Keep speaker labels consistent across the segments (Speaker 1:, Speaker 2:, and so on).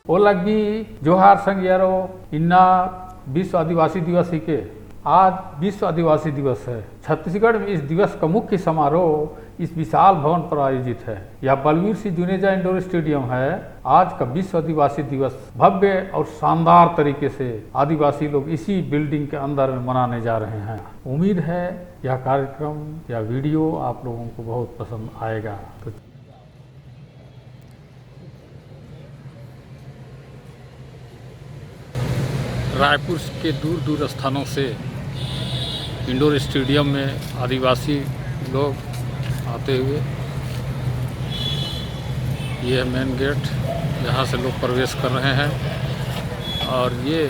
Speaker 1: ओलगी जोहार संग्यारो इन्ना विश्व आदिवासी दिवस ही के आज विश्व आदिवासी दिवस है। छत्तीसगढ़ में इस दिवस का मुख्य समारोह इस विशाल भवन पर आयोजित है। यह बलवीर सिंह जुनेजा इंडोर स्टेडियम है। आज का विश्व आदिवासी दिवस भव्य और शानदार तरीके से आदिवासी लोग इसी बिल्डिंग के अंदर में मनाने जा रहे हैं। उम्मीद है यह कार्यक्रम या वीडियो आप लोगों को बहुत पसंद आएगा। तो रायपुर के दूर दूर स्थानों से इंडोर स्टेडियम में आदिवासी लोग आते हुए, ये है मेन गेट जहाँ से लोग प्रवेश कर रहे हैं। और ये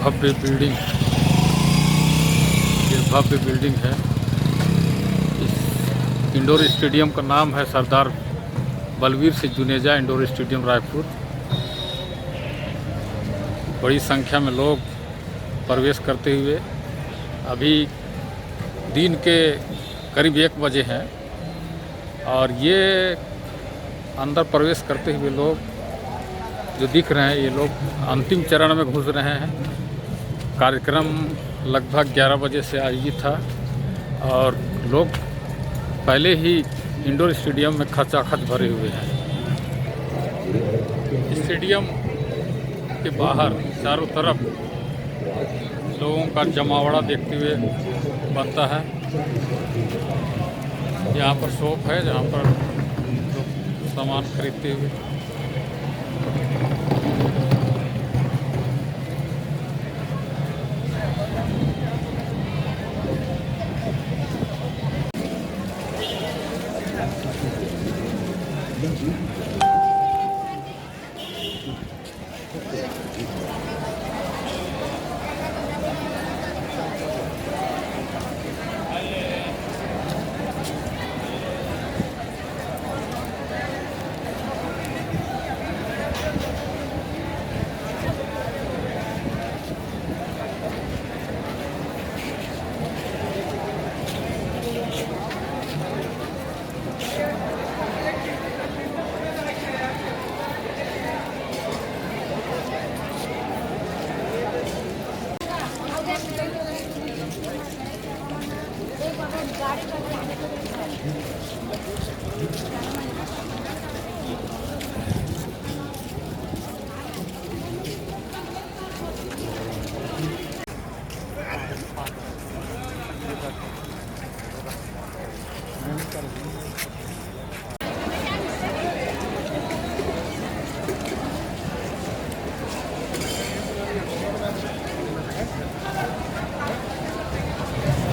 Speaker 1: भव्य बिल्डिंग है। इस इंडोर स्टेडियम का नाम है सरदार बलवीर सिंह जुनेजा इंडोर स्टेडियम रायपुर। बड़ी संख्या में लोग प्रवेश करते हुए, अभी दिन के करीब 1 बजे हैं और ये अंदर प्रवेश करते हुए लोग जो दिख रहे हैं, ये लोग अंतिम चरण में घुस रहे हैं। कार्यक्रम लगभग 11 बजे से आयोजित था और लोग पहले ही इंडोर स्टेडियम में खचाखच भरे हुए हैं। स्टेडियम के बाहर चारों तरफ लोगों का जमावड़ा देखते हुए बनता है। यहाँ पर शॉप है जहाँ पर लोग सामान खरीदते हुए।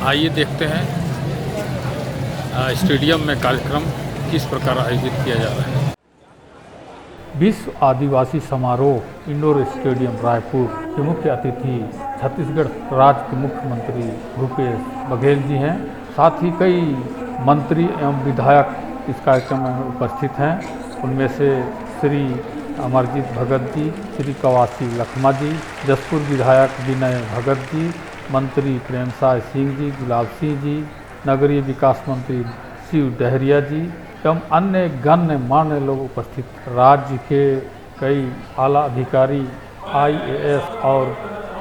Speaker 1: आइए देखते हैं स्टेडियम में कार्यक्रम किस प्रकार आयोजित किया जा रहा है। विश्व आदिवासी समारोह इंडोर स्टेडियम रायपुर के मुख्य अतिथि छत्तीसगढ़ राज्य के मुख्यमंत्री भूपेश बघेल जी हैं। साथ ही कई मंत्री एवं विधायक इस कार्यक्रम में उपस्थित हैं। उनमें से श्री अमरजीत भगत जी, श्री कवासी लखमा जी, जसपुर विधायक विनय भगत जी, मंत्री प्रेमसाय सिंह जी, गुलाब सिंह जी, नगरीय विकास मंत्री शिव डहरिया जी एवं अन्य गण्य मान्य लोग उपस्थित। राज्य के कई आला अधिकारी, IAS और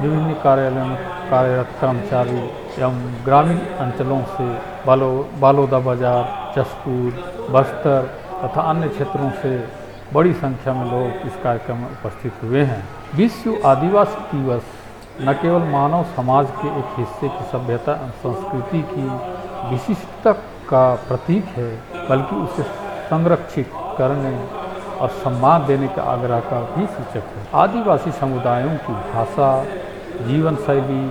Speaker 1: विभिन्न कार्यालयों में कार्यरत कर्मचारी एवं ग्रामीण अंचलों से बालोदा बाजार, जसपुर, बस्तर तथा अन्य क्षेत्रों से बड़ी संख्या में लोग इस कार्यक्रम में उपस्थित हुए हैं। विश्व आदिवासी दिवस न केवल मानव समाज के एक हिस्से की सभ्यता एवं संस्कृति की विशिष्टता का प्रतीक है, बल्कि उसे संरक्षित करने और सम्मान देने के आग्रह का भी सूचक है। आदिवासी समुदायों की भाषा, जीवन शैली,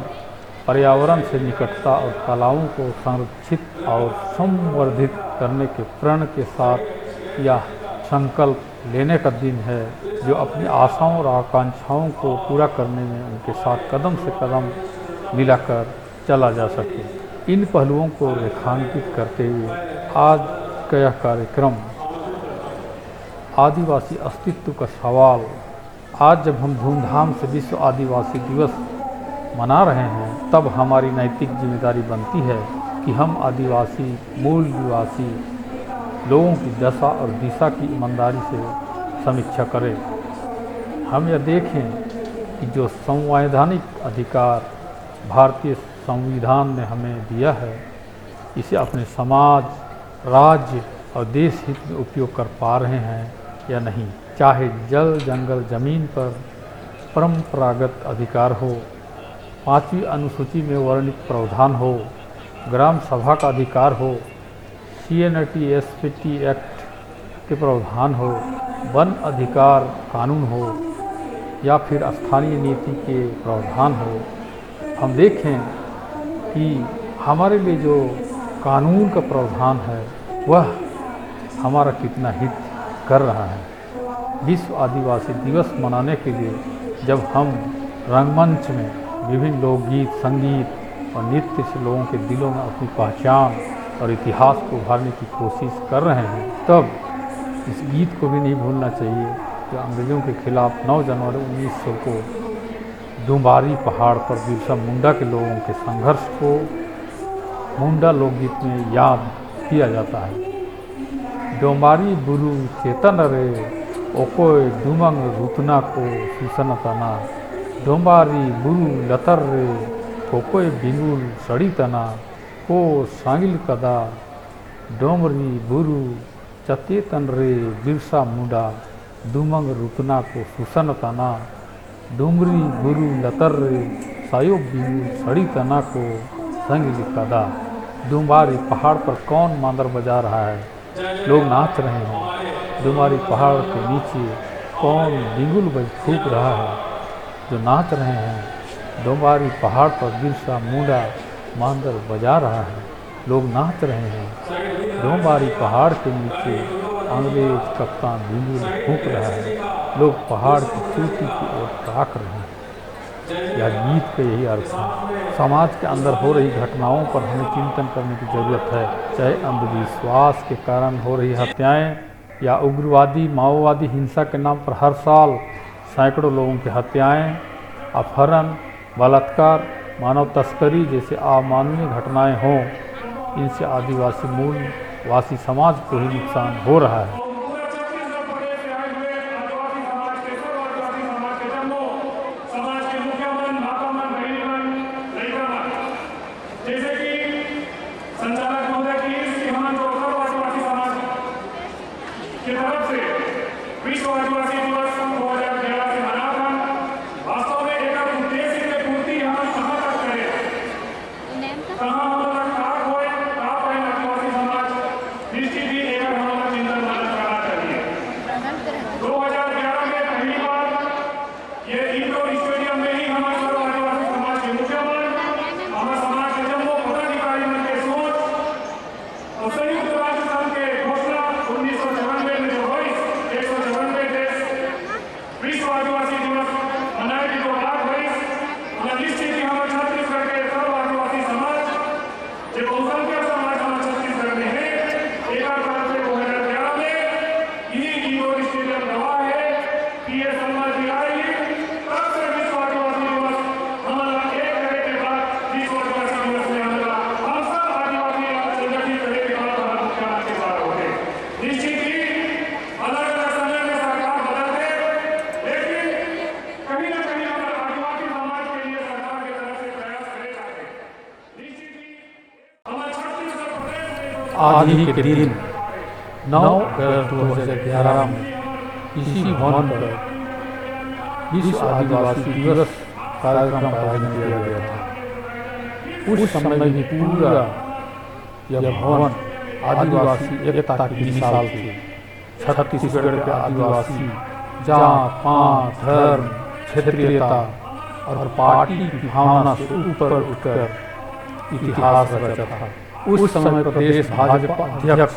Speaker 1: पर्यावरण से निकटता और कलाओं को संरक्षित और संवर्धित करने के प्रण के साथ यह संकल्प लेने का दिन है, जो अपनी आशाओं और आकांक्षाओं को पूरा करने में उनके साथ कदम से कदम मिलाकर चला जा सके। इन पहलुओं को रेखांकित करते हुए आज का यह कार्यक्रम आदिवासी अस्तित्व का सवाल। आज जब हम धूमधाम से विश्व आदिवासी दिवस मना रहे हैं, तब हमारी नैतिक जिम्मेदारी बनती है कि हम आदिवासी मूल निवासी लोगों की दशा और दिशा की ईमानदारी से समीक्षा करें। हम यह देखें कि जो संवैधानिक अधिकार भारतीय संविधान ने हमें दिया है, इसे अपने समाज, राज्य और देश हित में उपयोग कर पा रहे हैं या नहीं। चाहे जल, जंगल, जमीन पर परंपरागत अधिकार हो, 5वीं अनुसूची में वर्णित प्रावधान हो, ग्राम सभा का अधिकार हो, CNT-SPT एक्ट के प्रावधान हो, वन अधिकार कानून हो या फिर स्थानीय नीति के प्रावधान हो, हम देखें कि हमारे लिए जो कानून का प्रावधान है वह हमारा कितना हित कर रहा है। विश्व आदिवासी दिवस मनाने के लिए जब हम रंगमंच में विभिन्न लोकगीत, संगीत और नृत्य से लोगों के दिलों में अपनी पहचान और इतिहास को उभारने की कोशिश कर रहे हैं, तब इस गीत को भी नहीं भूलना चाहिए जो अंग्रेज़ों के खिलाफ 9 जनवरी 1900 को डुम्बारी पहाड़ पर बिरसा मुंडा के लोगों के संघर्ष को मुंडा लोकगीत में याद किया जाता है। डोंबारी बुरु चेतन रे ओकोय दुमंग रुतना को सुसन तना, डोंबारी बुरु लतर रे कोकोय बिंगुल सड़ी तना को सांगिल कदा, डोमरी बुरु चेतन रे बिरसा मुंडा दुमंग रुतना को सुसन तना, डुमरी बुरु लतर रे सायो बिंगुल सड़ी तना को सांगिल कदा। डुम्बारी पहाड़ पर कौन मांदर बजा रहा है? लोग नाच रहे हैं। डुम्बारी पहाड़ के नीचे कौन बिंगुल फूंक रहा है? जो नाच रहे हैं। डुम्बारी पहाड़ पर बिरसा मुंडा मांदर बजा रहा है, लोग नाच रहे हैं। डुम्बारी पहाड़ के नीचे अंग्रेज कप्तान बिंगुल फूंक रहा है, लोग पहाड़ की चोटी की ओर ताक रहे हैं। यह गीत का यही अर्थ है। समाज के अंदर हो रही घटनाओं पर हमें चिंतन करने की जरूरत है। चाहे अंधविश्वास के कारण हो रही हत्याएं या उग्रवादी माओवादी हिंसा के नाम पर हर साल सैकड़ों लोगों की हत्याएं, अपहरण, बलात्कार, मानव तस्करी जैसे अमानवीय घटनाएं हों, इनसे आदिवासी मूलवासी समाज को ही नुकसान हो रहा है।
Speaker 2: विश्व आदिवासी दिवस 2011 से मना था। वास्तव में एक उद्देश्य की पूर्ति हम कहाँ तक करें, कहाँ हम तक कार होए, कहाँ पर आदिवासी समाज निश्चित ही एक हमारा चिंतन मानक करना चाहिए। 2011 में पहली बार ये इंडोर स्टेडियम में ही हमारे सर्व आदिवासी समाज के मुख्यमंत्री, हमारे समाज के जम्मू पदाधिकारी मन के सोच और संयुक्त राष्ट्र संघ के घोषणा 1994 में जो हुई, 194 देश विश्व आदिवासी दिवस मनाए की जो बात हुई, उन्हें निश्चित ही हमारे छत्तीसगढ़ के सर्व आदिवासी समाज जो बहुसंख्यक समाज हमारे छत्तीसगढ़ में है, एक तरफ से 2011 में यही इंडोर स्टेडियम रहा है कि ये समाज दिलाएगी। तब से विश्व आदिवासी दिवस हमारा एक तरह के बाद विश्व आदिवासी दिवस में हमारा हम सब आदिवासी संगठित रहे के बाद हमारा मुख्यमंत्री के द्वारा होते निश्चित ही अलग अलग समय में सरकार बदलते, लेकिन कहीं ना कहीं हमारे आदिवासी समाज के लिए सरकार की तरफ से प्रयास करे जाते। निश्चित ही हमारे छत्तीसगढ़ प्रदेश में
Speaker 1: आज ही के दिन 9 अगस्त 2011 में इसी भवन पर विश्व आदिवासी दिवस कार्यक्रम का आयोजन किया गया था। उस समय भी पूरा यह भवन आदिवासी एकता की मिसाल थी। छत्तीसगढ़ के आदिवासी जात, पात, धर्म, क्षेत्रीयता और पार्टी की भावना से ऊपर उठकर इतिहास रचा था। उस समय प्रदेश भाजपा अध्यक्ष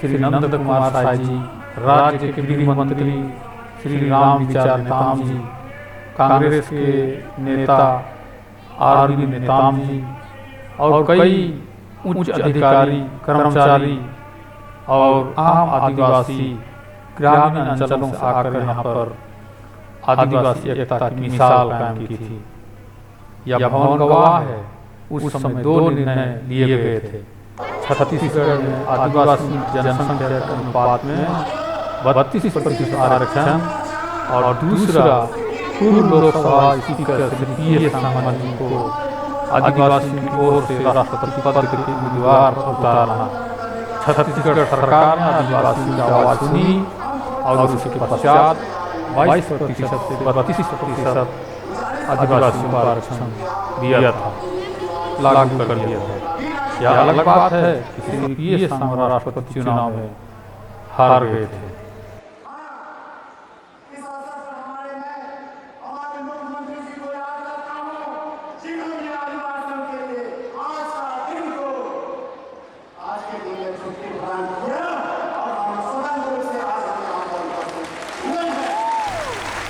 Speaker 1: श्री नंद कुमार साय जी, राज्य के गृह मंत्री श्री राम विचार नेताम जी, कांग्रेस के नेता RB नेताम जी और कई उच्च अधिकारी, कर्मचारी और आम आदिवासी ग्रामीण अंचलों से आकर यहाँ पर आदिवासी एकता की मिसाल कायम की थी। यह भवन गवाह है। उस समय 2 निर्णय लिए गए थे। छत्तीसगढ़ में आदिवासी जनसंख्या के अनुपात में 32% आरक्षण और दूसरा पूर्व लोकसभा स्पीकर श्री पी.एस. संगमा को आदिवासियों की ओर से राष्ट्रपति पद के उम्मीदवार उतारना। छत्तीसगढ़ सरकार ने आदिवासियों की आवाज सुनी और उसके पश्चात 22% से 32% आदिवासियों को आरक्षण दिया था, लागू कर दिया था। यह अलग बात है कि श्री पी.एस. संगमा राष्ट्रपति चुनाव में हार गए थे।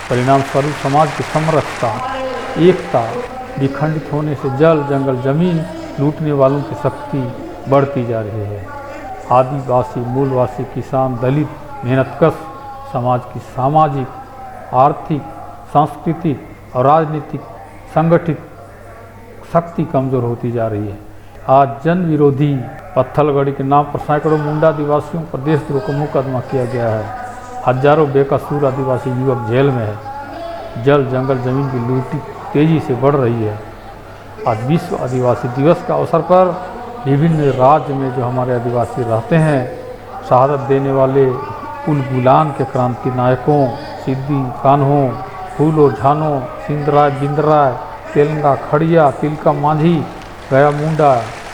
Speaker 1: परिणाम स्वरूप समाज की समरसता, एकता विखंडित होने से जल जंगल जमीन लूटने वालों की शक्ति बढ़ती जा रही है। आदिवासी, मूलवासी, किसान, दलित, मेहनतकश समाज की सामाजिक, आर्थिक, सांस्कृतिक और राजनीतिक संगठित शक्ति कमजोर होती जा रही है। आज जन विरोधी पत्थलगड़ी के नाम पर सैकड़ों मुंडा आदिवासियों पर देशद्रोह का मुकदमा किया गया है। हजारों बेकसूर आदिवासी युवक जेल में है। जल जंगल जमीन की लूटी तेजी से बढ़ रही है। आज विश्व आदिवासी दिवस का अवसर पर विभिन्न राज्य में जो हमारे आदिवासी रहते हैं, शहादत देने वाले उन गुलाम के क्रांति नायकों सिद्दी कान्हों, फूलो झानो, सिंधराय बिंदराय, तेलंगा खड़िया, तिलका मांझी, गया मुंडा,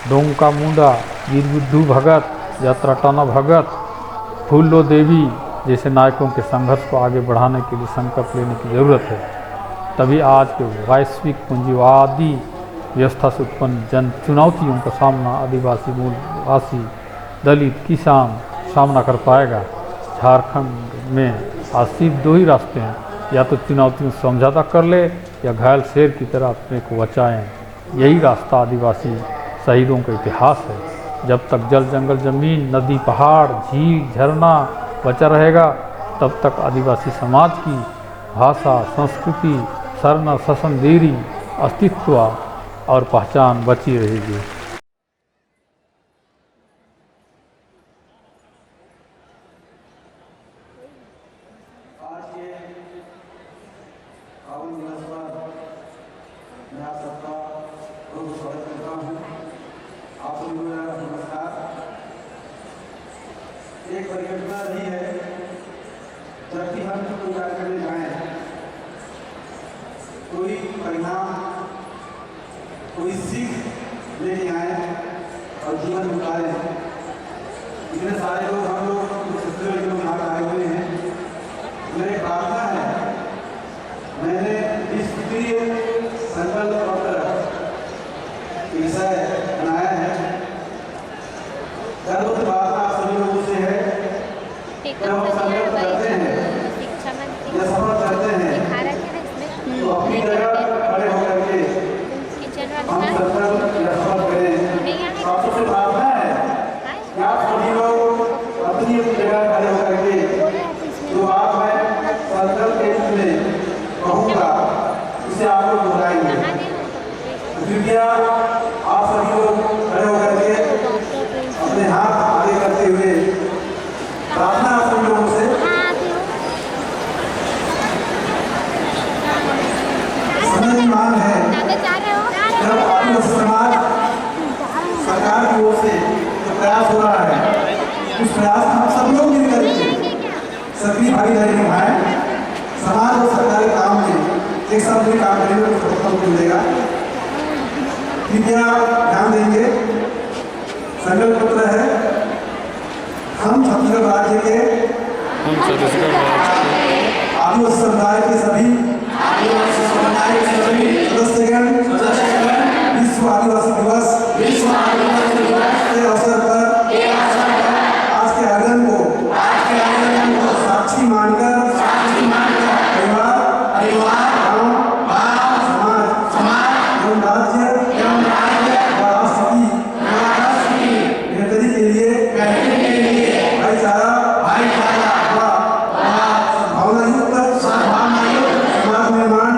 Speaker 1: डोंका मुंडा, गिरबुद्धू भगत, यात्रा टाना भगत, फूलो देवी जैसे नायकों के संघर्ष को आगे बढ़ाने के लिए संकल्प लेने की जरूरत है। तभी आज के वैश्विक पूंजीवादी व्यवस्था से उत्पन्न जन चुनौतियों का सामना आदिवासी, मूलवासी, दलित, किसान सामना कर पाएगा। झारखंड में आज सिर्फ दो ही रास्ते हैं, या तो चुनौतियों से समझौता कर ले या घायल शेर की तरह अपने को बचाएं। यही रास्ता आदिवासी शहीदों का इतिहास है। जब तक जल जंगल जमीन, नदी, पहाड़, झील, झरना बचा रहेगा, तब तक आदिवासी समाज की भाषा, संस्कृति, शरण, शासन, देरी, अस्तित्व और पहचान बची रहेगी।
Speaker 3: एक परिघटना रही है, जब भी हम कोई कार्य करने जाएं, कोई परिणाम, कोई सीख लेके आए और जीवन उतारे। इतने सारे लोग हम लोग छत्तीसगढ़ के यहाँ आए हुए हैं। मेरी प्रार्थना है, मैंने इस प्रिय संकल्प पत्र विषय बनाया है। गर्व की बात आप सभी लोगों से है, जब हम संकल्प करते हैं या सफल करते हैं, तो अपनी जगह खड़े होकर के हम संकल्प या सफल करें। आपसे प्रार्थना है कि आप सभी लोग अपनी जगह खड़े होकर के जो आप मैं संकल्प के रूप में कहूँगा, उसे आप लोग दोहराएंगे। कृपया आप सभी लोग खड़े होकर के अपने हाथ आगे करते हुए प्रार्थना आप सभी लोगों से, समय की मांग है, जब आदिवासी समाज सरकार की ओर से जो प्रयास हो रहा है, उस प्रयास में हम सब लोग मिलकर के सक्रिय भागीदारी निभाएं। समाज और सरकारी काम में एक साथ भी काम करेंगे तो सफलता मिलेगा। कृपया ध्यान देंगे, संकल्प पत्र है, हम छत्तीसगढ़ राज्य के आदिवासी समुदाय के सभी सदस्यगण विश्व आदिवासी दिवस के अवसर पर आज के आयोजन को साक्षी मानकर परिवार, गांव, समाज एवं राज्य व राष्ट्र की बेहतरी के लिए भाईचारा व भावनायुक्त समाज निर्माण,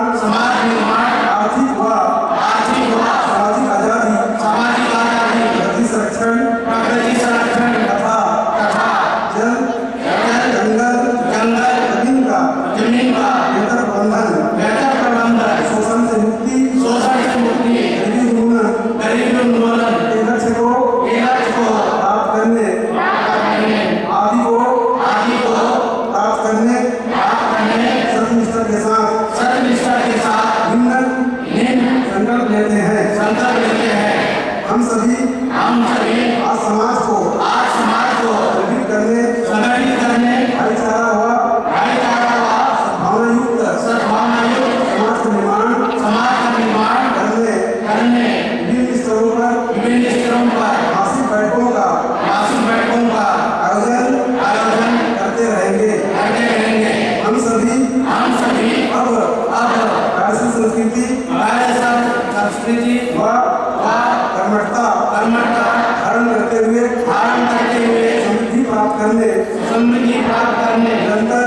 Speaker 3: आर्थिक व सामाजिक आजादी
Speaker 4: हम सभी आज समाज को संगठित करने भाईचारा हुआ सद्भावना युक्त समाज का निर्माण करने विभिन्न स्तरों पर मासिक बैठकों का आयोजन करते रहेंगे। हम सभी अब कार्यशील संस्कृति व कर्मठता धारण करते हुए समृद्धि प्राप्त करने निरंतर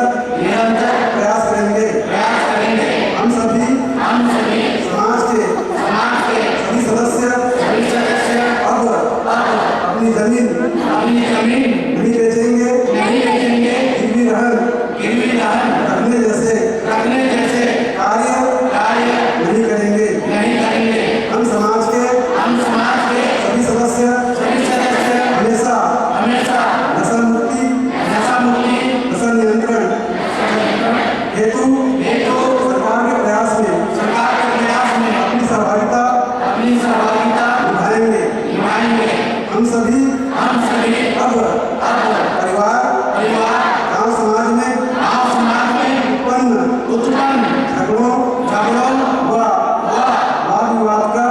Speaker 4: प्रयास करेंगे। हम सभी समाज के सभी सदस्य अब अपनी जमीन नहीं बेचेंगे, गिरवी रहन रखने जैसे कार्य नहीं करेंगे। हम समाज के सभी सदस्य हमेशा नशा मुक्ति नशा नियंत्रण हेतु सरकार के प्रयास में अपनी सहभागिता निभाएंगे। हम सभी अब परिवार गांव समाज में उत्पन्न झगड़ों व वाद विवाद का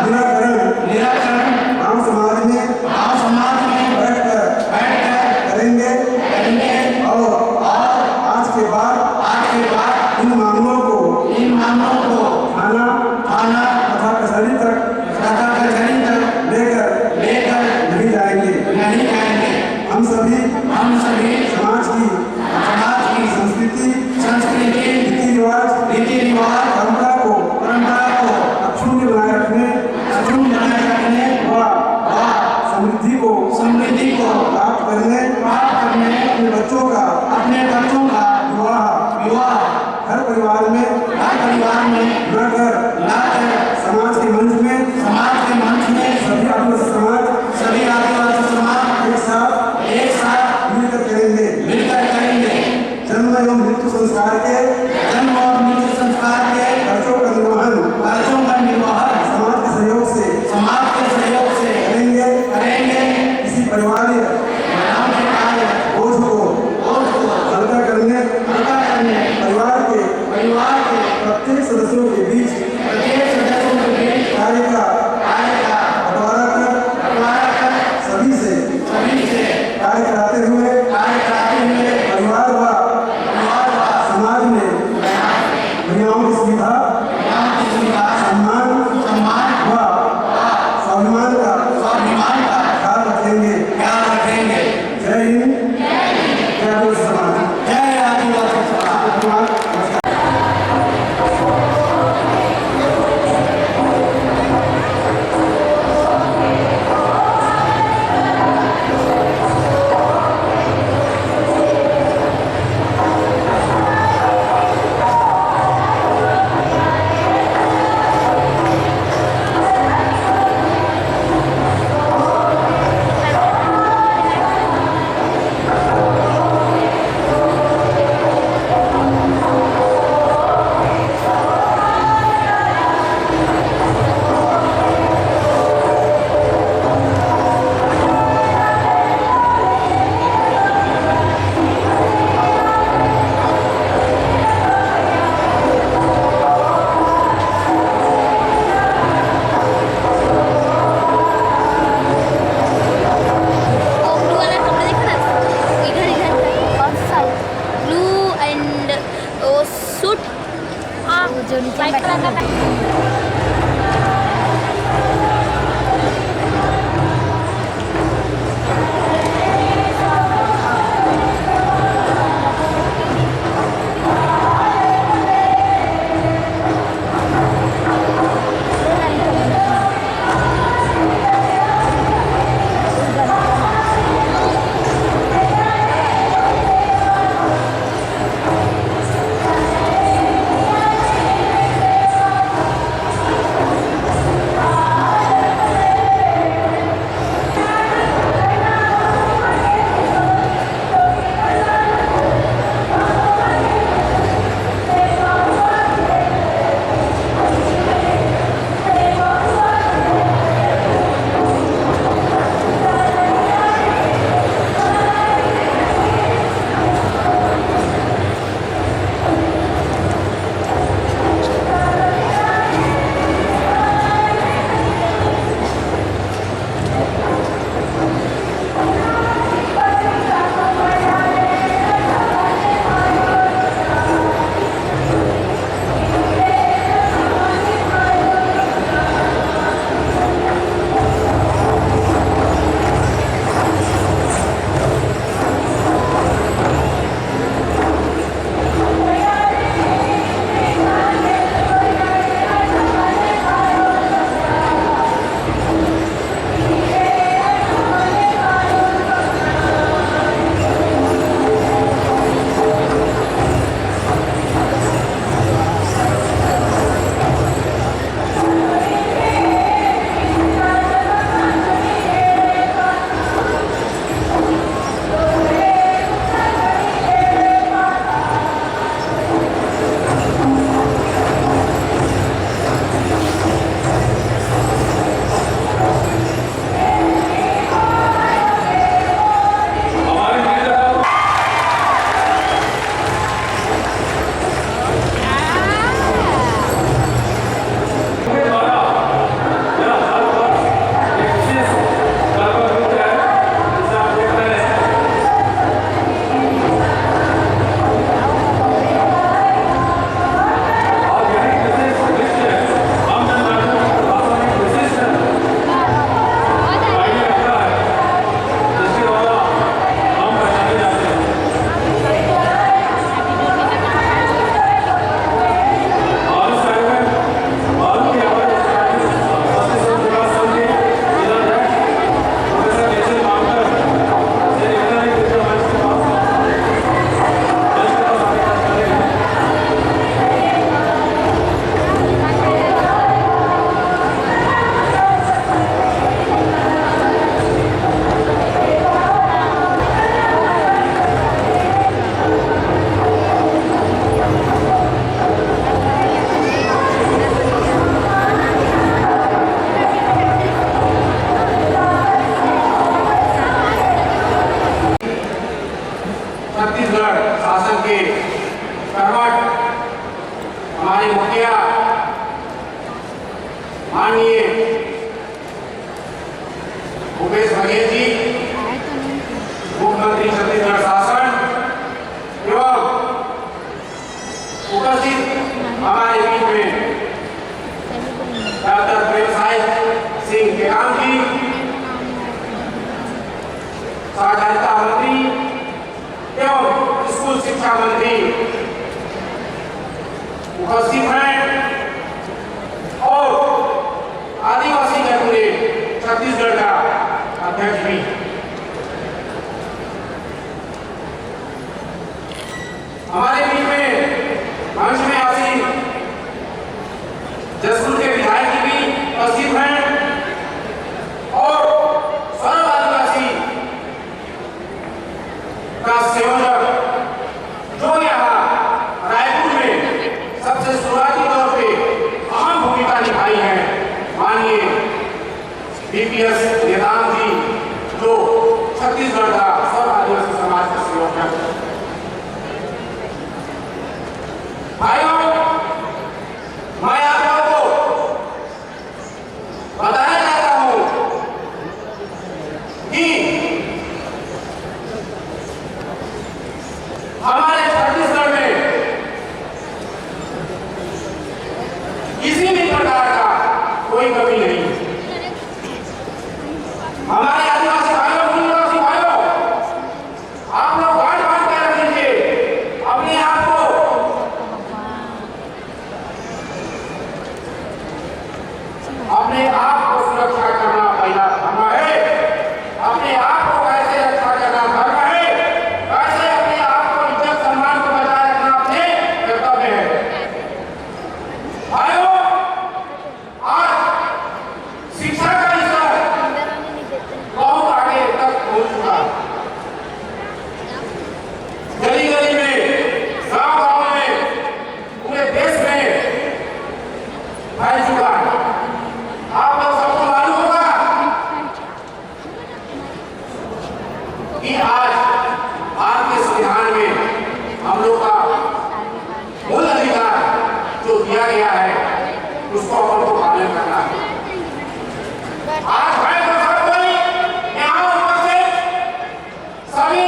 Speaker 4: निराकरण गांव समाज में बैठकर करेंगे और आज के बाद इन मामलों को थाना तथा कचहरी तक लेकर नहीं जाएंगे।
Speaker 2: शिक्षा मंत्री उपस्थित हैं और आदिवासी जगमुरे छत्तीसगढ़ का अध्यक्ष भी। हमारे बीच में मंच में आसीन जसपुर के विधायक जी भी उपस्थित हैं और सर्व आदिवासी का संयोजक जो यहाँ रायपुर में सबसे शुरुआती तौर पे अहम भूमिका निभाई है, माननीय बीपीएस वेदांत जी, जो छत्तीसगढ़ का सर्व आदिवासी समाज का सहयोग है। भाइयों, मैं आप लोगों को बताना चाहता हूं कि हमारे छत्तीसगढ़ में किसी भी प्रकार का कोई कमी नहीं है। हमारे आदिवासी भाइयों, आदिवासी भाइयों, आप लोग गांठ बांध कर रख लीजिए अपने आप को। अपने आप को सुरक्षा करना पहला धर्म है। अपने आप को कैसे रक्षा करना धर्म है, कैसे अपने आप को इज्जत सम्मान को बचाए रखना अपने कर्तव्य है। भाइयों, आज शिक्षा का स्तर बहुत आगे तक पहुंच चुका है। गली गली में, गांव गांव में, पूरे देश में फैल चुका है। आप लोग सबको मालूम होगा कि आज भारतीय संविधान में हम लोग का मूल अधिकार जो दिया गया है उसको अपन को पालन करना है। आज है तो सब कोई यहाँ उपस्थित सभी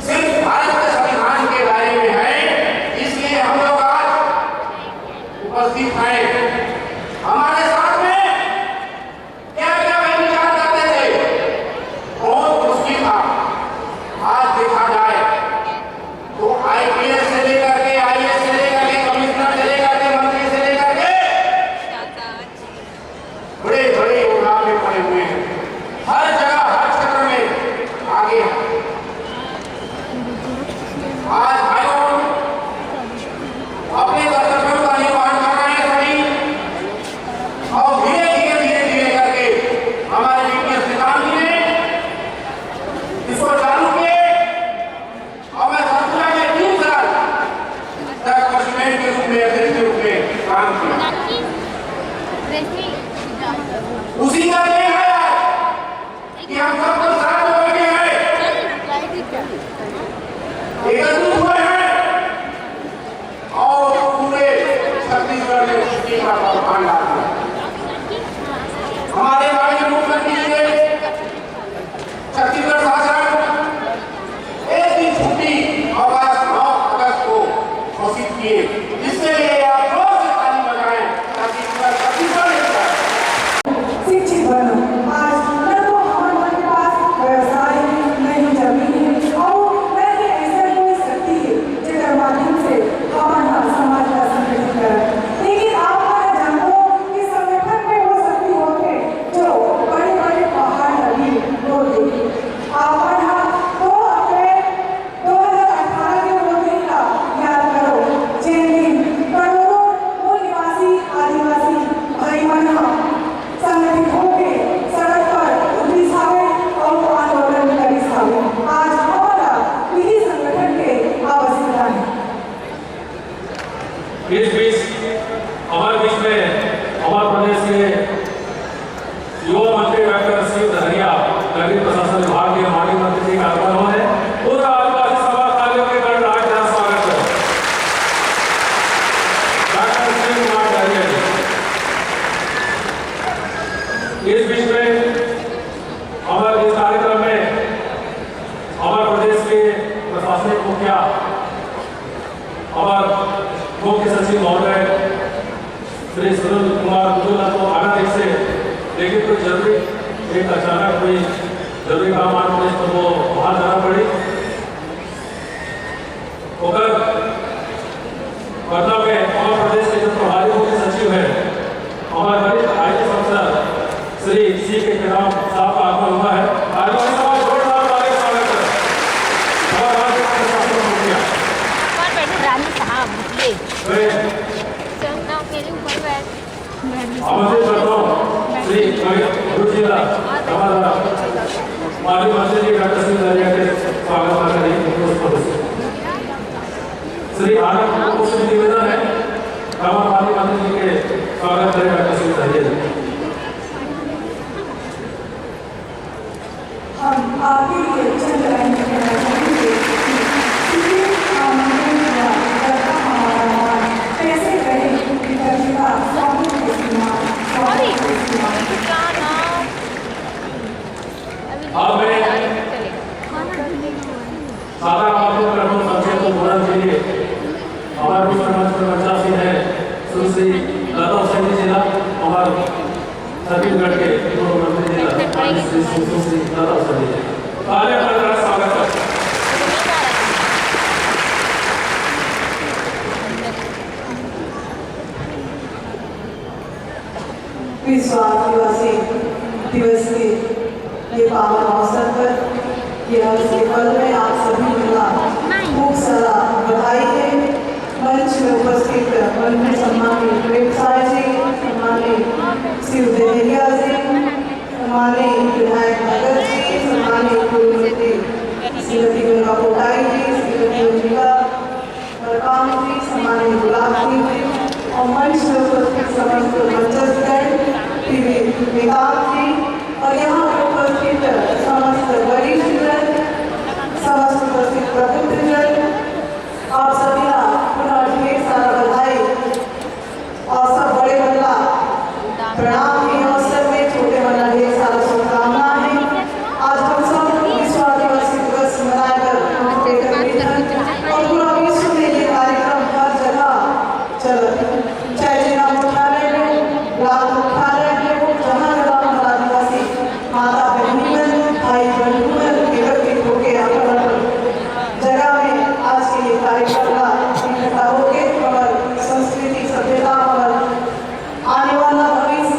Speaker 2: सिर्फ भारत के संविधान के दायरे में है, इसलिए हम लोग आज उपस्थित हैं। हमारे साथ में क्या क्या विचार करते थे, बहुत मुश्किल था। आज देखा जाए तो आईपीएस से लेकर के, आईएएस से लेकर के, कमिश्नर से लेकर के, मंत्री से लेकर के बड़े बड़े उड़ान में पड़े हुए हैं। हर जगह, हर क्षेत्र में आगे हैं। आज भाइयों अपने कर्तव्यों का निर्वहन कर रहे हैं सभी, और धीरे धीरे धीरे धीरे करके हमारे बीपीएस वेदांत जी ने इसको चालू किए और मैं सत्ता में 3 साल तक प्रेसिडेंट के रूप में, अध्यक्ष के रूप में काम किया। उसी का देन है कि हम सब लोग साथ में बैठे हैं, एकत्रित हुए हैं और पूरे छत्तीसगढ़ में खुशी का पहचान डाल दिया। हमारे माननीय मुख्यमंत्री जी ने छत्तीसगढ़ शासन एक दिन छुट्टी अवकाश 9 अगस्त को घोषित किए। इसके लिए आप जोर से ताली बजाएं ताकि पूरा छत्तीसगढ़
Speaker 5: शिक्षित बनो। आज न तो हमारे के पास व्यवसाय, नहीं जमीन है और न ही ऐसा कोई शक्ति है जिसके माध्यम से हमारा समाज का संगठन करे। लेकिन आप जानते हो कि संगठन में वो शक्ति होते जो बड़े बड़े पहाड़ लगी वो देखिए। आप तो अपने 2018 के वो दिन का याद करो, जिन दिन करोड़ों मूल निवासी आदिवासी भाई बहन संगठित होकर सड़क पर उतरी सावे और आंदोलन करी सावे। आज हमारा विधि संगठन के आवश्यकता है।
Speaker 6: इस बीच हमारे बीच में हमारे प्रदेश के युवा मंत्री डॉक्टर शिव धनिया, नगरीय प्रशासन विभाग के माननीय मंत्री जी का आगमन है। पूरा आदिवासी समाज कार्यों के गणराज्य का स्वागत है। डॉक्टर शिव कुमार धनिया जी। इस बीच में हमारे इस कार्यक्रम में हमारे प्रदेश के प्रशासनिक मुखिया, हमारे मुख्य सचिव महोदय श्री सुनील कुमार बुजुर्ग को आना से, लेकिन कोई जरूरी एक अचानक कोई जरूरी काम आने तो वो बाहर जाना पड़ी, इसी के खिलाफ साफ आत्मा हुआ है। आदिवासी समाज जोरदार ताली से स्वागत करें। और आज के शासन हो गया
Speaker 3: कौन बैठे रानी साहब ये
Speaker 6: वे
Speaker 3: चलना मेरे ऊपर बैठ
Speaker 6: आमंत्रित करता हूँ श्री गुरुजीला हमारा माननीय मंत्री जी डॉक्टर सिंह दरिया के स्वागत करें। श्री आनंद को से निवेदन है हमारे माननीय मंत्री जी के स्वागत करें डॉक्टर सिंह दरिया जी।
Speaker 5: हम आपके लिए चंद लाइन कहना चाहेंगे कि हमारा मान कैसे करें कि प्रतिभा स्वामी की सीमा स्वामी की सीमा
Speaker 6: अब मैं सादा आपको प्रभु संक्षेप को बोलने के लिए हमारे बीच में मंच पर मंचासीन है सुश्री लता सैनी जिला हमारे छत्तीसगढ़ के पूर्व मंत्री जिला श्री सुश्री लता सैनी जी तालियां बजाकर स्वागत करते हैं।
Speaker 5: विश्व आदिवासी दिवस के ये पावन अवसर पर यह पल में आप सभी मिला खूब सारा बधाई है। मंच में उपस्थित मंत्री सम्मानित प्रेम साय जी, सम्मानित शिव दहरिया जी, सम्मानित विधायक नगर जी, सम्मानित पूर्व मंत्री श्रीमती गंगा कोटाई जी, श्रीमती अंबिका मरकाम जी, सम्मानित गुलाब जी और मंच में उपस्थित समस्त मंचस्थ टीवी निकाल जी और यहाँ उपस्थित समस्त वरिष्ठजन, समस्त उपस्थित प्रबुद्धजन, आप सभी का पुनः ढेर सारा बधाई और सब बड़े बदला प्रणाम के अवसर में छोटे बना ढेर सारा शुभकामनाएं हैं। आज हम सब विश्व आदिवासी दिवस मनाकर और पूरा विश्व में ये कार्यक्रम हर जगह चल चाहे जिला मुख्यालय में ब्लॉक मुख्यालय में हो जहाँ जहाँ हम आदिवासी माता बहन भाई बहन एकत्रित होकर अपना जगह में आज के ये कार्यक्रम का इकट्ठा होकर और संस्कृति सभ्यता और आने वाला भविष्य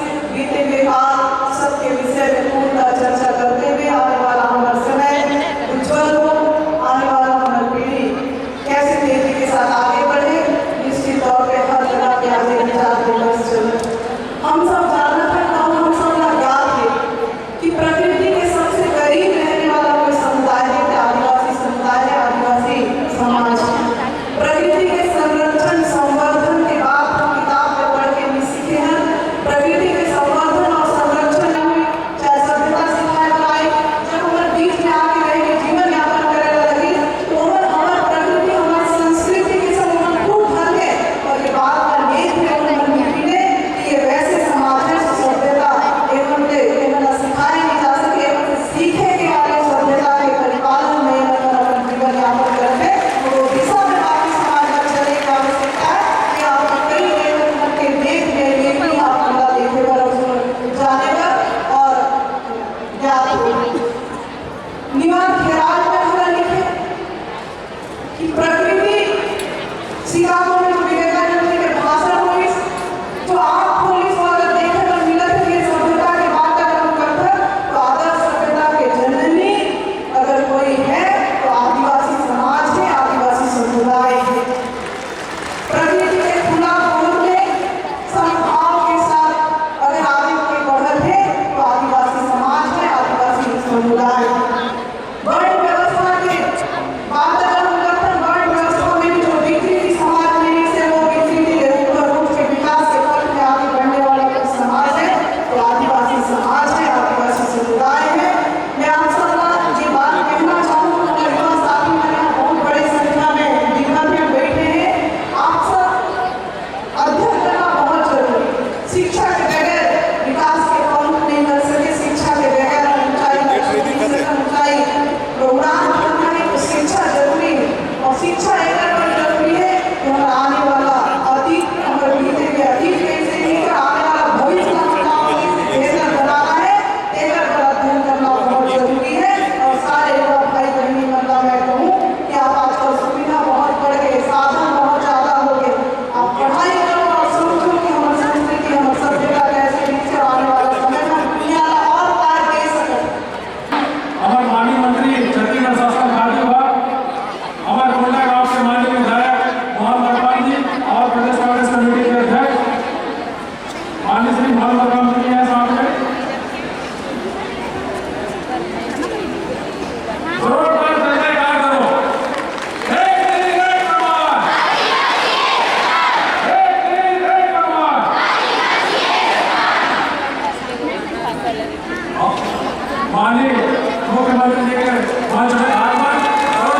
Speaker 6: मंच में आगमन और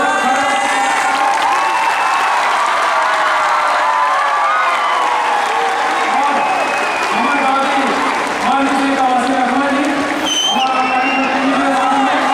Speaker 6: हमारे दादी मान जी का वासी अहमद जी हमारा कार्यक्रम के साथ में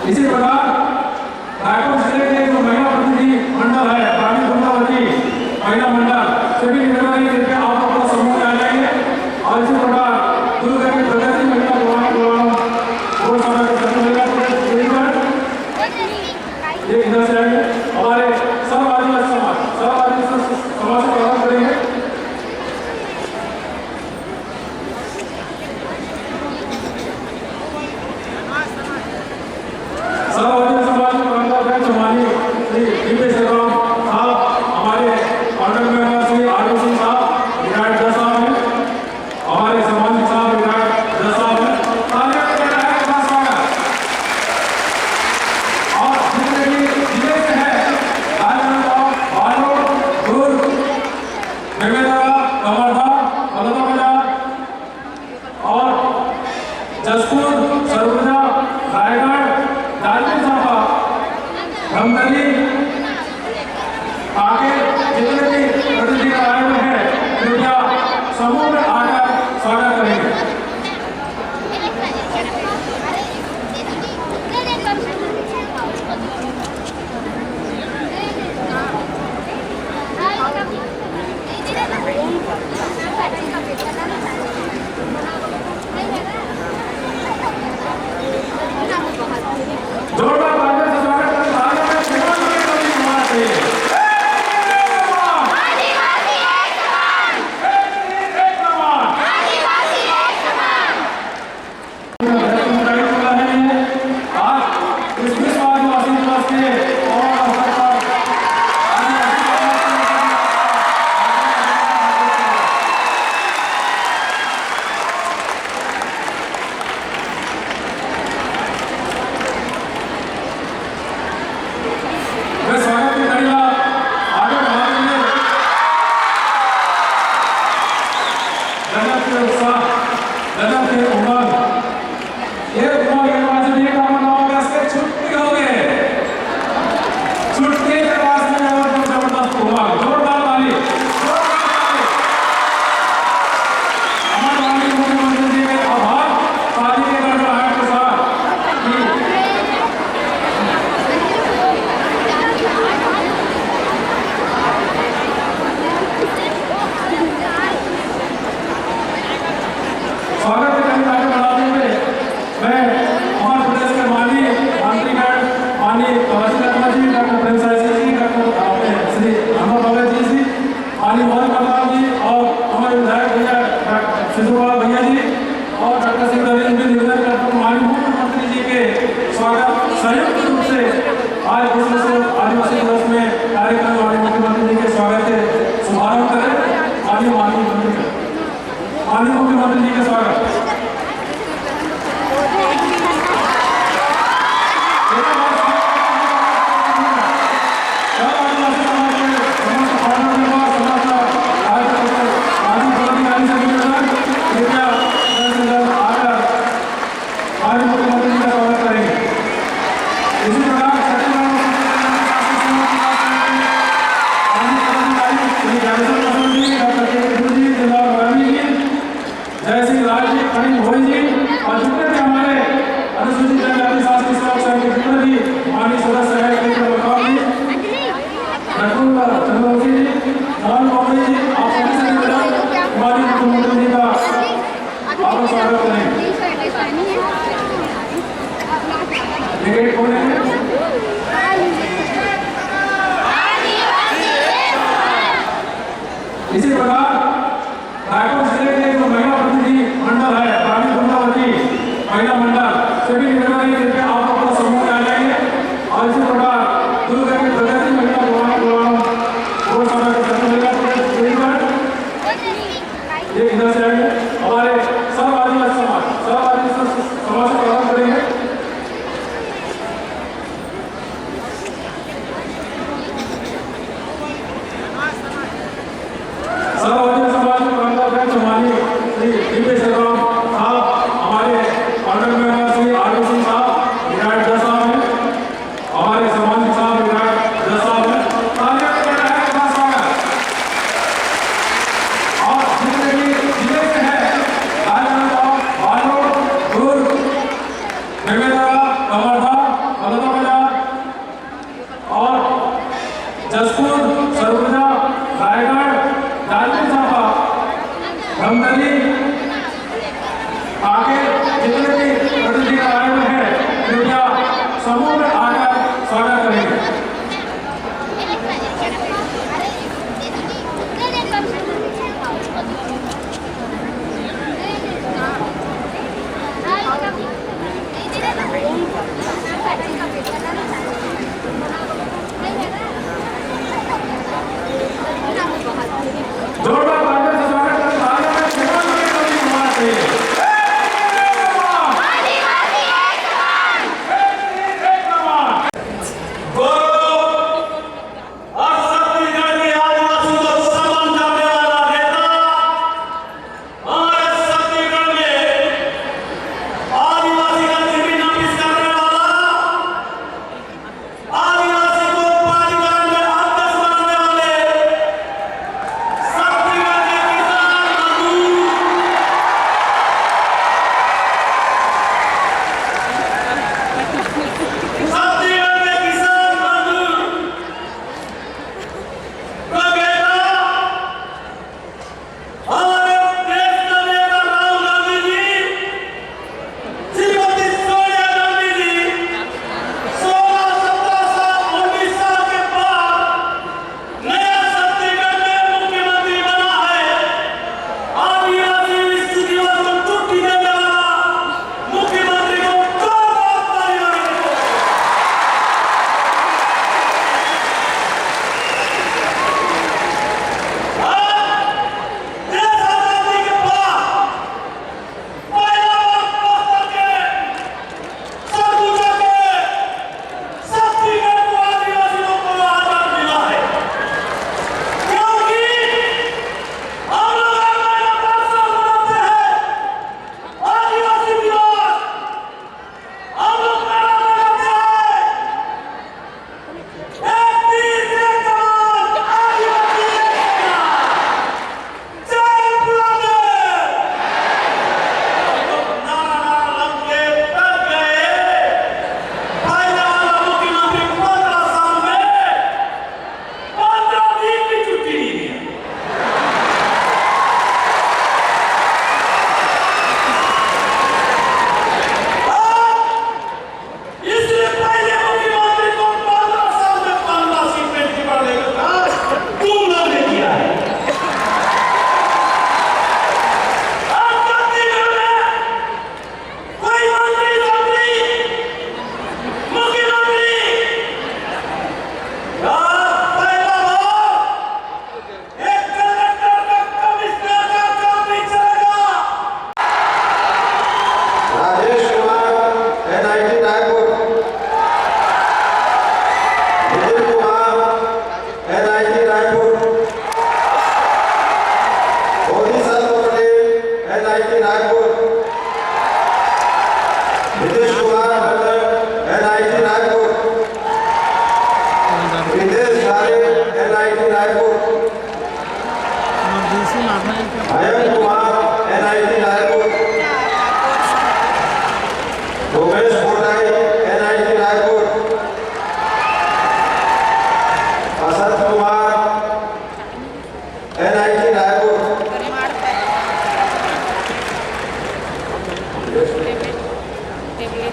Speaker 6: इसी प्रकार रायपुर जिले के जो महिला प्रतिनिधि मंडल है रानी गंगावती महिला मंडल सभी निगरानी करके आप अपना समूह में आ जाएंगे और इसी प्रकार दुर्ग की प्रगति महिला बहुत सारा ये इधर से आएंगे हमारे सब आदिवासी समाज से प्रारंभ करेंगे। इसी प्रकार रायपुर जिले के जो महिला प्रतिनिधि मंडल है, प्राणी गुंडावती महिला मंडल, सभी निवेदन है कि आप अपना समूह में आ जाएंगे। और इसी प्रकार दुर्ग की प्रगति महिला वो समय ये इधर से आएंगे, हमारे सब आदिवासी समाज से प्रारंभ करेंगे।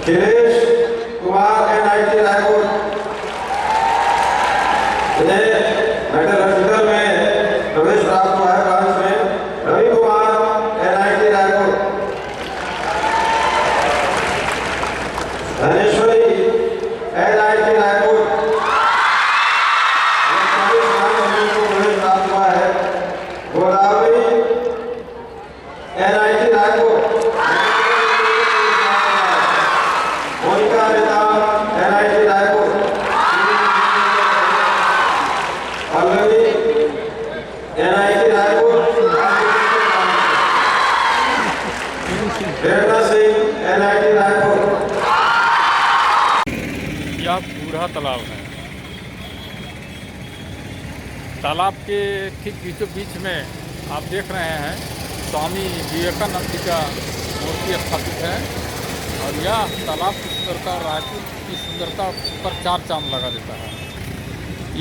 Speaker 4: खिलेश कुमार NIT रायपुर, इन्हें मेटलर्जिकल में प्रवेश प्राप्त हुआ है। NIT रायपुर, प्रेरणा सिंह NIT रायपुर।
Speaker 1: यह बूढ़ा तालाब है। तालाब के ठीक बीचों बीच में आप देख रहे हैं स्वामी विवेकानंद जी का मूर्ति स्थापित है और यह तालाब की सुंदरता, रायपुर की सुंदरता पर चार चांद लगा देता है।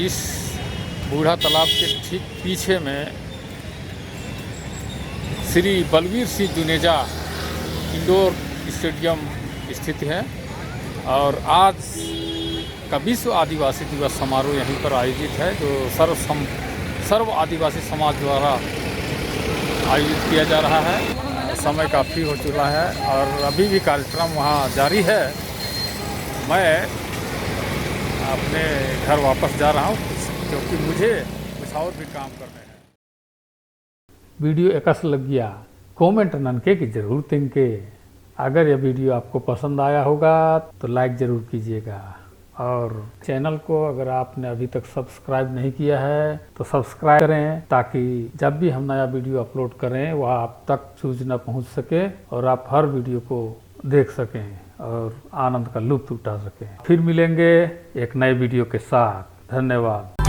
Speaker 1: इस बूढ़ा तालाब के ठीक पीछे में श्री बलवीर सिंह जुनेजा इंडोर स्टेडियम स्थित है और आज का विश्व आदिवासी दिवस समारोह यहीं पर आयोजित है, जो सर्व आदिवासी समाज द्वारा आयोजित किया जा रहा है। समय काफ़ी हो चुका है और अभी भी कार्यक्रम वहाँ जारी है। मैं अपने घर वापस जा रहा हूँ क्योंकि मुझे कुछ और भी काम करने हैं। वीडियो एकस लग गया कमेंट ननके की जरूर देंगे। अगर यह वीडियो आपको पसंद आया होगा तो लाइक ज़रूर कीजिएगा और चैनल को अगर आपने अभी तक सब्सक्राइब नहीं किया है तो सब्सक्राइब करें ताकि जब भी हम नया वीडियो अपलोड करें वह आप तक सूचना पहुंच सके और आप हर वीडियो को देख सकें और आनंद का लुत्फ उठा सकें। फिर मिलेंगे एक नए वीडियो के साथ। धन्यवाद।